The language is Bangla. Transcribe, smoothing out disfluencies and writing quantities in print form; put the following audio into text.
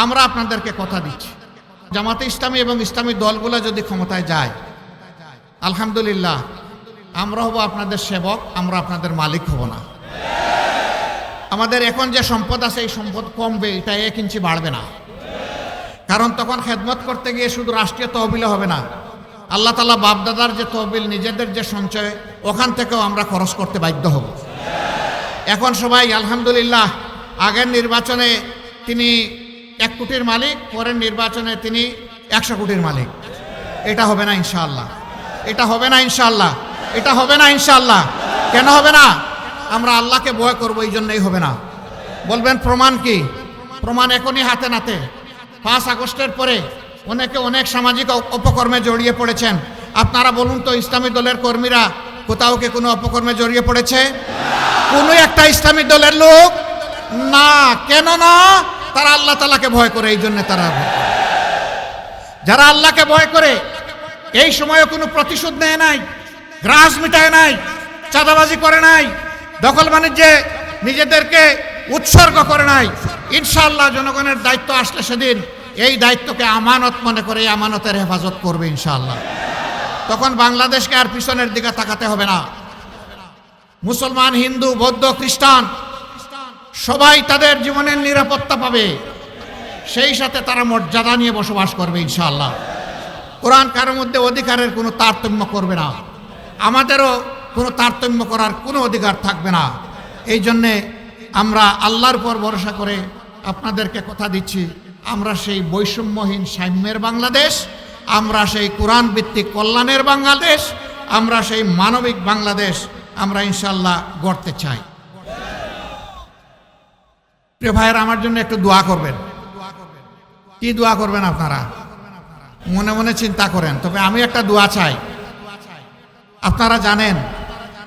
আমরা আপনাদেরকে কথা দিচ্ছি, জামাতে ইসলামী এবং ইসলামী দলগুলো যদি ক্ষমতায় যায়, আলহামদুলিল্লাহ আমরা হব আপনাদের সেবক, আমরা আপনাদের মালিক হব না। আমাদের এখন যে সম্পদ আছে এই সম্পদ কমবে, এটা 1 ইঞ্চি বাড়বে না। কারণ তখন খেদমত করতে গিয়ে শুধু রাষ্ট্রীয় তহবিলে হবে না, আল্লাহ তাআলা বাপদাদার যে তহবিল, নিজেদের যে সঞ্চয়, ওখান থেকেও আমরা খরচ করতে বাধ্য হব। এখন সবাই আলহামদুলিল্লাহ, আগের নির্বাচনে তিনি 1 কোটির মালিক, পরের নির্বাচনে তিনি 100 কোটির মালিক। এটা হবে না ইনশাআল্লাহ, এটা হবে না ইনশাআল্লাহ, এটা হবে না ইনশাআল্লাহ। কেন হবে না? আমরা আল্লাহকে ভয় করবো, এই জন্যই হবে না। বলবেন প্রমাণ কি? প্রমাণ এখনই হাতে নাতে। 5 আগস্টের পরে অনেকে অনেক সামাজিক অপকর্মে জড়িয়ে পড়েছেন। আপনারা বলুন তো, ইসলামী দলের কর্মীরা কোথাও কি কোনো অপকর্মে জড়িয়ে পড়েছে? কোনো একটা ইসলামী দলের লোক না। কেন না? তারা আল্লাহ তাআলাকে ভয় করে, এই জন্য তারা যারা আল্লাহকে ভয় করে এই সময়ে কোনো প্রতিশোধ নেয় নাই, গ্রাস মিটায় নাই, চাঁদাবাজি করে নাই, দখল বাণিজ্যে নিজেদেরকে উৎসর্গ করে নাই। ইনশাআল্লাহ জনগণের দায়িত্ব আসলে সেদিন এই দায়িত্বকে আমানত মনে করে এই আমানতের হেফাজত করবে ইনশাআল্লাহ। তখন বাংলাদেশকে আর পিছনের দিকে তাকাতে হবে না। মুসলমান, হিন্দু, বৌদ্ধ, খ্রিস্টান সবাই তাদের জীবনের নিরাপত্তা পাবে, সেই সাথে তারা মর্যাদা নিয়ে বসবাস করবে ইনশাআল্লাহ। কোরআন কারোর মধ্যে অধিকারের কোনো তারতম্য করবে না, আমাদেরও কোনো তারতম্য করার কোনো অধিকার থাকবে না। এই জন্যে আমরা আল্লাহর উপর ভরসা করে আপনাদেরকে কথা দিচ্ছি, আমরা সেই বৈষম্যহীন সাম্যের বাংলাদেশ, আমরা সেই কোরআন ভিত্তিক কল্যাণের বাংলাদেশ, আমরা সেই মানবিক বাংলাদেশ আমরা ইনশাআল্লাহ গড়তে চাই। প্রিয় ভাইয়েরা, আমার জন্য একটু দোয়া করবেন। কি দোয়া করবেন আপনারা? মনে মনে চিন্তা করেন, তবে আমি একটা দোয়া চাই। আপনারা জানেন